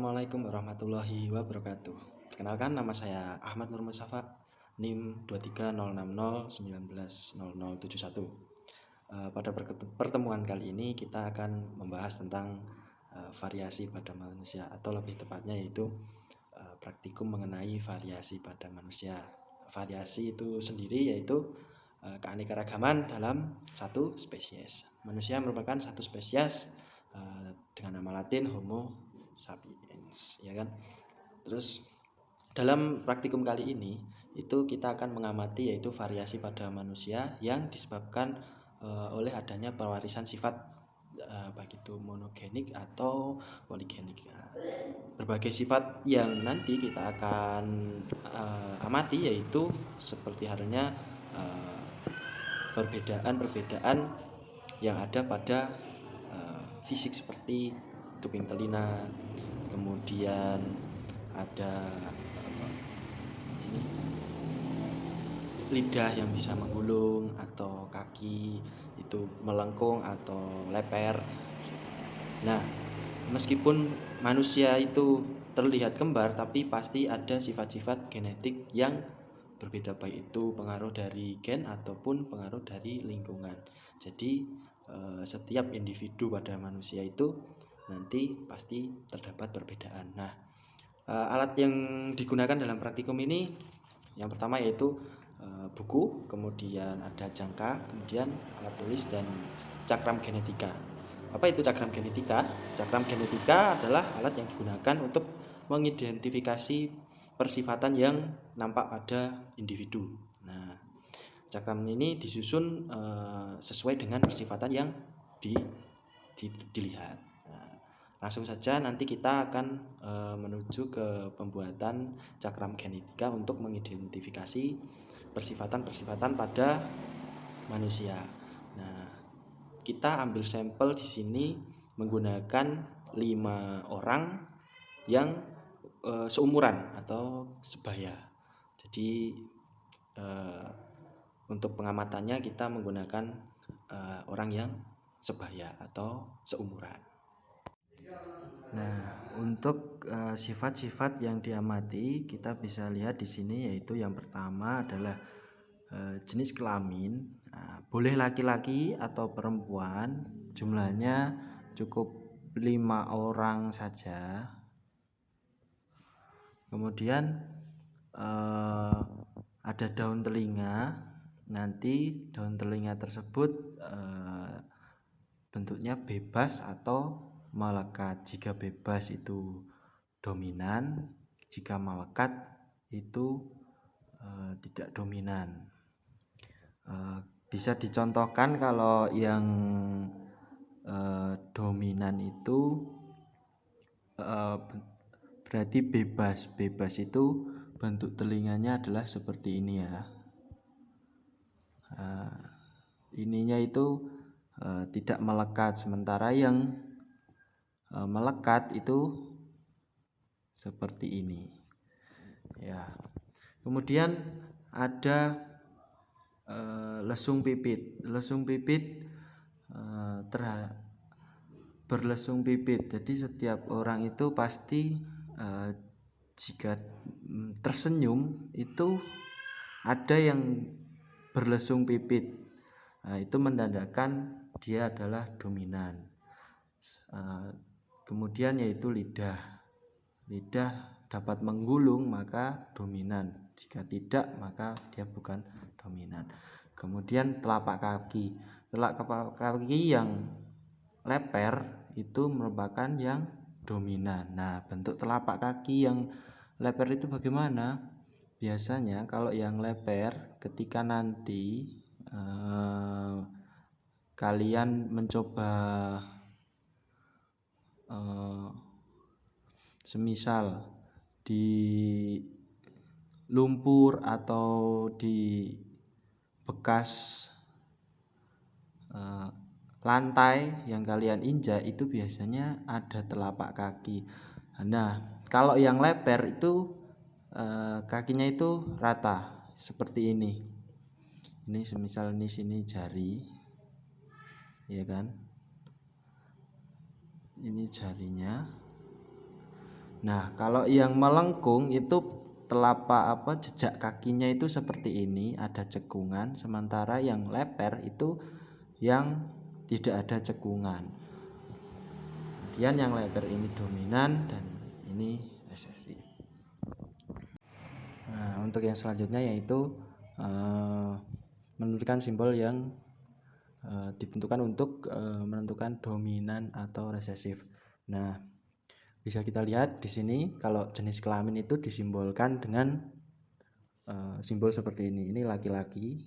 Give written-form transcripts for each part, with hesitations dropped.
Assalamualaikum warahmatullahi wabarakatuh. Perkenalkan, nama saya Ahmad Nur Mustafa, NIM 23060190071. Pada pertemuan kali ini kita akan membahas tentang variasi pada manusia, atau lebih tepatnya yaitu praktikum mengenai variasi pada manusia. Variasi itu sendiri yaitu keanekaragaman dalam satu spesies. Manusia merupakan satu spesies dengan nama Latin Homo sapiens, ya kan. Terus dalam praktikum kali ini itu kita akan mengamati yaitu variasi pada manusia yang disebabkan oleh adanya pewarisan sifat baik itu monogenik atau poligenik. Berbagai sifat yang nanti kita akan amati yaitu seperti halnya perbedaan yang ada pada fisik seperti kuping telinga, kemudian ada lidah yang bisa menggulung atau kaki itu melengkung atau leper. Nah, meskipun manusia itu terlihat kembar, tapi pasti ada sifat-sifat genetik yang berbeda, baik itu pengaruh dari gen ataupun pengaruh dari lingkungan. Jadi setiap individu pada manusia itu nanti pasti terdapat perbedaan. Nah, alat yang digunakan dalam praktikum ini yang pertama yaitu buku, kemudian ada jangka, kemudian alat tulis dan cakram genetika. Apa itu cakram genetika? Cakram genetika adalah alat yang digunakan untuk mengidentifikasi persifatan yang nampak pada individu. Nah, cakram ini disusun sesuai dengan persifatan yang dilihat. Langsung saja nanti kita akan menuju ke pembuatan cakram genetika untuk mengidentifikasi persifatan-persifatan pada manusia. Nah, kita ambil sampel di sini menggunakan 5 orang yang seumuran atau sebaya. Jadi untuk pengamatannya kita menggunakan orang yang sebaya atau seumuran. Nah, untuk sifat-sifat yang diamati kita bisa lihat di sini, yaitu yang pertama adalah jenis kelamin. Nah, boleh laki-laki atau perempuan, jumlahnya cukup 5 orang saja. Kemudian ada daun telinga. Nanti daun telinga tersebut bentuknya bebas atau melekat. Jika bebas itu dominan, jika melekat itu tidak dominan. Bisa dicontohkan kalau yang dominan itu berarti bebas itu bentuk telinganya adalah seperti ini ya. Ininya itu tidak melekat, sementara yang melekat itu seperti ini ya. Kemudian ada lesung pipit. Lesung pipit berlesung pipit. Jadi setiap orang itu pasti jika tersenyum itu ada yang berlesung pipit. Itu menandakan dia adalah dominan. Kemudian yaitu lidah. Lidah dapat menggulung maka dominan. Jika tidak maka dia bukan dominan. Kemudian telapak kaki. Telapak kaki yang leper itu merupakan yang dominan. Nah, bentuk telapak kaki yang leper itu bagaimana? Biasanya kalau yang leper, ketika nanti kalian mencoba semisal di lumpur atau di bekas lantai yang kalian injak itu biasanya ada telapak kaki. Nah, kalau yang leper itu kakinya itu rata seperti ini. Ini semisal ini sini jari, ya kan? Ini jarinya. Nah, kalau yang melengkung itu jejak kakinya itu seperti ini, ada cekungan, sementara yang leper itu yang tidak ada cekungan. Kemudian yang leper ini dominan dan ini resesi. Nah, untuk yang selanjutnya yaitu menentukan simbol yang ditentukan untuk menentukan dominan atau resesif. Nah, bisa kita lihat di sini kalau jenis kelamin itu disimbolkan dengan simbol seperti ini. Ini laki-laki,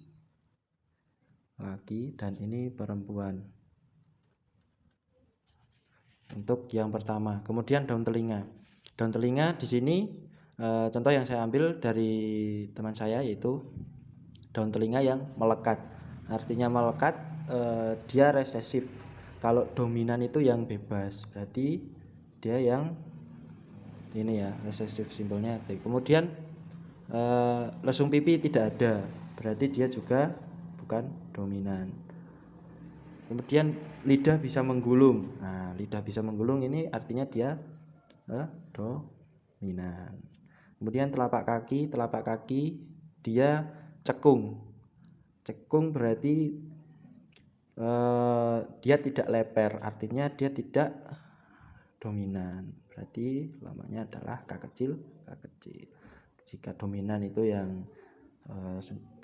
dan ini perempuan. Untuk yang pertama, kemudian daun telinga. Daun telinga di sini contoh yang saya ambil dari teman saya yaitu daun telinga yang melekat. Artinya melekat dia resesif. Kalau dominan itu yang bebas, berarti dia yang ini ya, resesif, simbolnya T. Kemudian lesung pipi tidak ada, berarti dia juga bukan dominan. Kemudian lidah bisa menggulung. Nah, lidah bisa menggulung ini artinya dia dominan. Kemudian telapak kaki dia cekung. Cekung berarti dia tidak leper, artinya dia tidak dominan. Berarti lamanya adalah K kecil. Jika dominan itu yang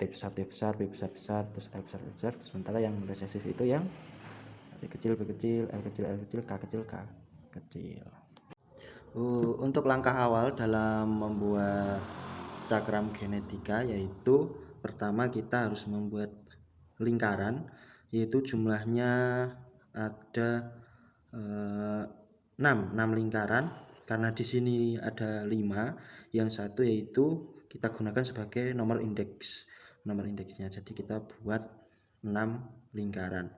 T besar, B besar, terus L besar, sementara yang resesif itu yang T kecil, B kecil, L kecil, K kecil. Untuk langkah awal dalam membuat cakram genetika yaitu pertama kita harus membuat lingkaran, yaitu jumlahnya ada 6 lingkaran. Karena di sini ada 5, yang satu yaitu kita gunakan sebagai nomor indeksnya. Jadi kita buat 6 lingkaran.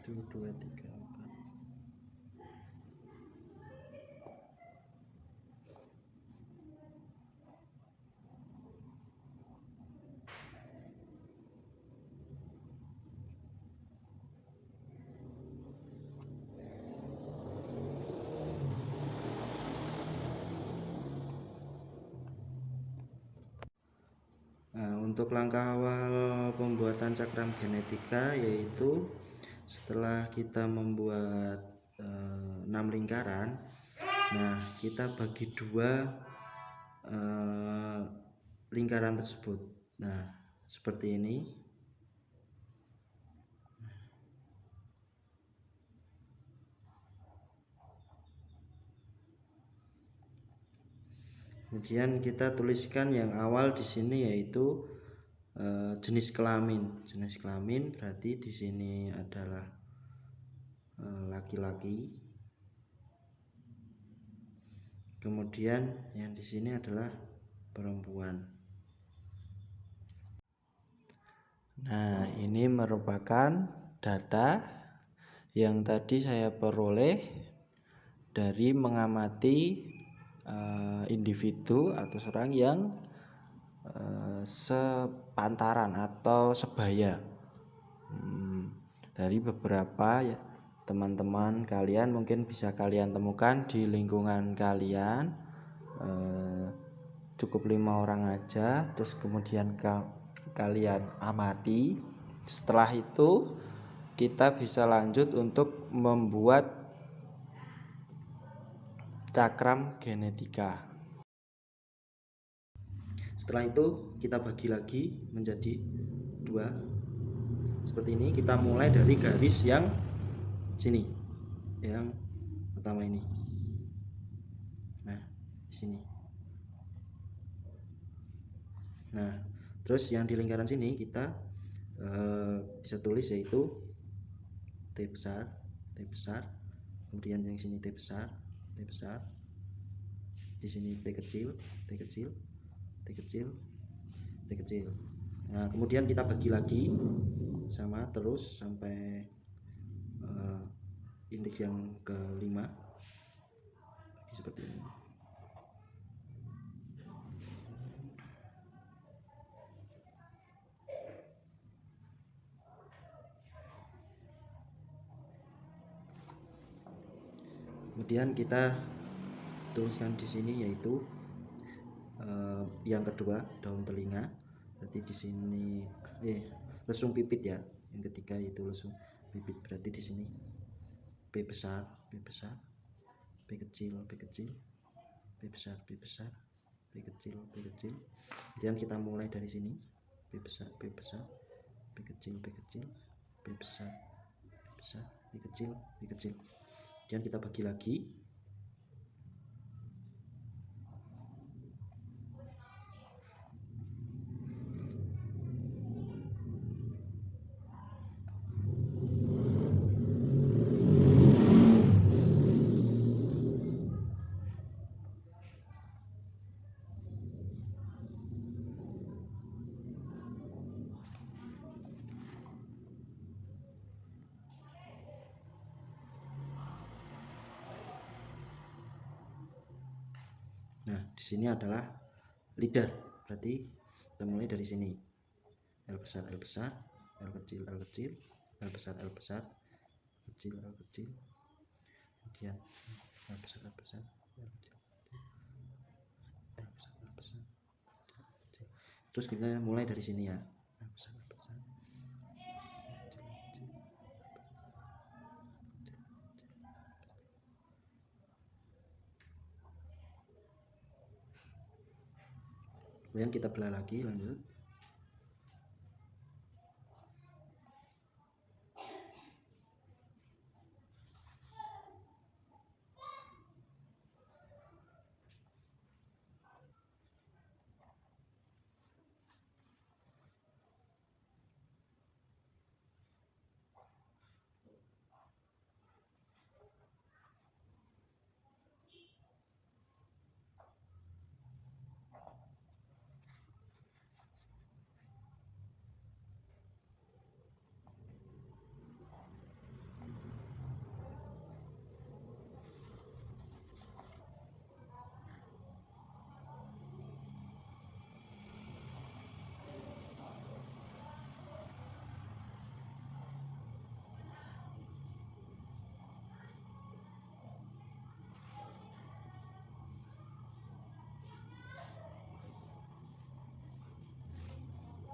Satu, dua, tiga, empat. Nah, untuk langkah awal pembuatan cakram genetika yaitu setelah kita membuat 6 lingkaran, nah kita bagi 2 lingkaran tersebut. Nah, seperti ini. Kemudian kita tuliskan yang awal di sini yaitu jenis kelamin. Jenis kelamin berarti di sini adalah laki-laki. Kemudian yang di sini adalah perempuan. Nah, ini merupakan data yang tadi saya peroleh dari mengamati individu atau orang yang sepantaran atau sebaya dari beberapa ya, teman-teman kalian mungkin bisa kalian temukan di lingkungan kalian, cukup 5 orang aja, terus kemudian kalian amati. Setelah itu kita bisa lanjut untuk membuat cakram genetika. Setelah itu kita bagi lagi menjadi 2 seperti ini. Kita mulai dari garis yang sini, yang pertama ini. Nah, di sini. Nah, terus yang di lingkaran sini kita bisa tulis yaitu T besar, kemudian yang sini T besar, di sini T kecil, T kecil, T kecil, T kecil. Nah, kemudian kita bagi lagi sama terus sampai indeks yang kelima seperti ini. Kemudian kita tuliskan di sini yaitu yang kedua daun telinga, berarti di sini lesung pipit ya. Yang ketiga itu lesung pipit, berarti di sini P besar, P kecil, P besar, P kecil. Kemudian kita mulai dari sini P besar, P kecil, P besar, P kecil. Kemudian kita bagi lagi. Nah, di sini adalah lidah, berarti kita mulai dari sini. L besar, L kecil, L besar, L kecil, kemudian L besar, L kecil, terus kita mulai dari sini ya. L besar, kemudian kita belah lagi, lanjut.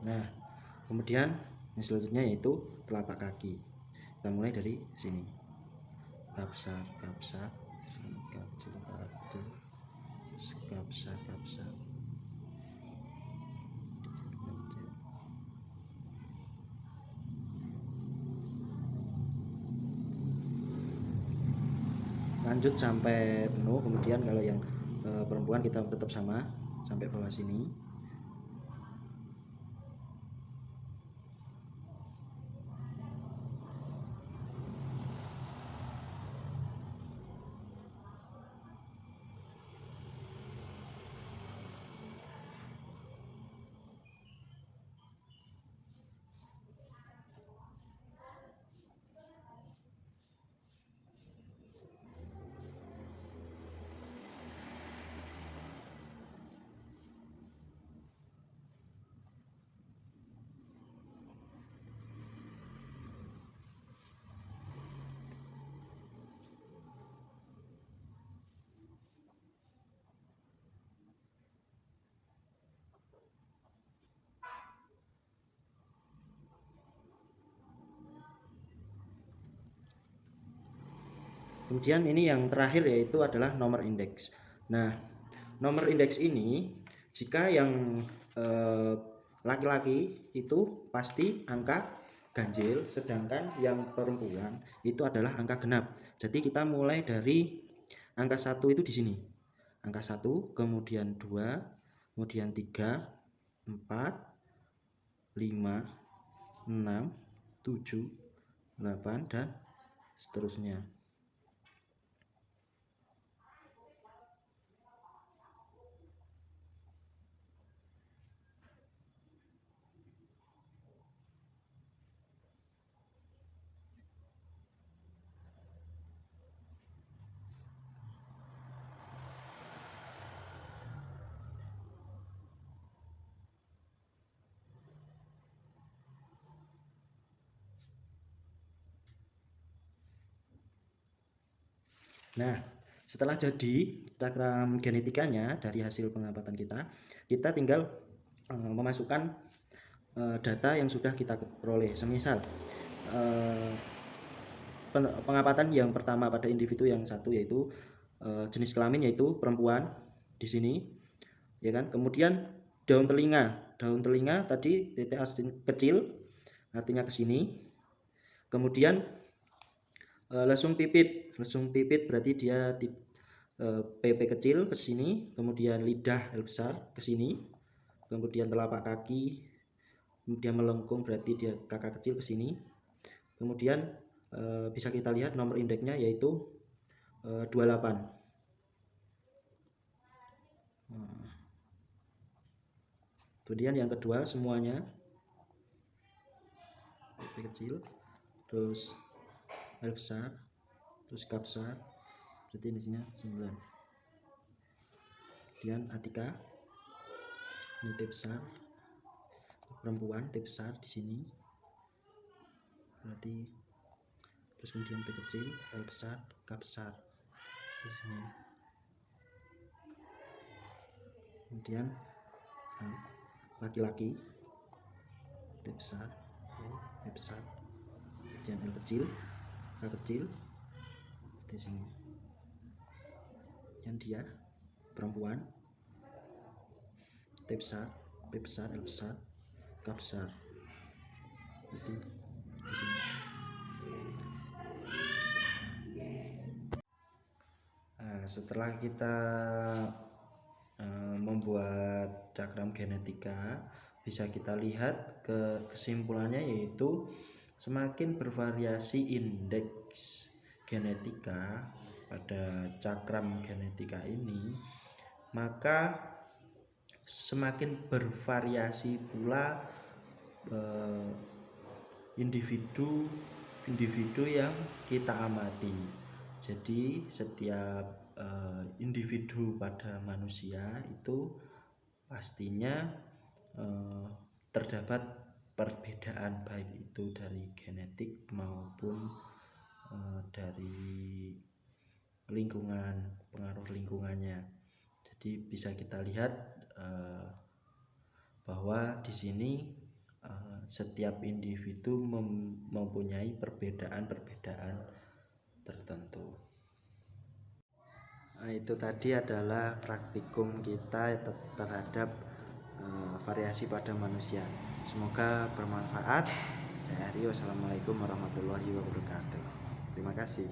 Nah, kemudian yang selanjutnya yaitu telapak kaki. Kita mulai dari sini. K besar, K kecil, K besar. Lanjut sampai penuh. Kemudian kalau yang perempuan kita tetap sama sampai bawah sini. Kemudian ini yang terakhir yaitu adalah nomor indeks. Nah, nomor indeks ini jika yang laki-laki itu pasti angka ganjil, sedangkan yang perempuan itu adalah angka genap. Jadi kita mulai dari angka 1 itu di sini. Angka 1, kemudian 2, kemudian 3, 4, 5, 6, 7, 8, dan seterusnya. Nah, setelah jadi cakram genetikanya dari hasil pengamatan kita tinggal memasukkan data yang sudah kita peroleh. Semisal pengamatan yang pertama pada individu yang satu, yaitu jenis kelamin yaitu perempuan di sini, ya kan. Kemudian daun telinga tadi titik kecil, artinya ke sini. Kemudian lesung pipit berarti dia PP kecil ke sini. Kemudian lidah L besar ke sini. Kemudian telapak kaki, kemudian melengkung berarti dia kakak kecil ke sini. Kemudian bisa kita lihat nomor indeksnya yaitu 28. Kemudian yang kedua semuanya PP kecil, terus L besar, terus K besar, berarti indeksnya 9. Kemudian Atika, ini T besar, perempuan T besar di sini, berarti, terus kemudian P kecil, L besar, K besar di sini. Kemudian laki-laki T besar, P besar, kemudian L kecil, K kecil di sini. Dan dia perempuan T besar, P besar, L besar, K besar, berarti di sini. Nah, setelah kita membuat cakram genetika, bisa kita lihat kesimpulannya, yaitu semakin bervariasi indeks genetika pada cakram genetika ini, maka semakin bervariasi pula individu yang kita amati. Jadi setiap individu pada manusia itu pastinya terdapat perbedaan, baik itu dari genetik maupun dari lingkungan, pengaruh lingkungannya. Jadi bisa kita lihat bahwa di sini setiap individu mempunyai perbedaan tertentu. Nah, itu tadi adalah praktikum kita terhadap variasi pada manusia. Semoga bermanfaat. Saya Ari, wassalamualaikum warahmatullahi wabarakatuh. Terima kasih.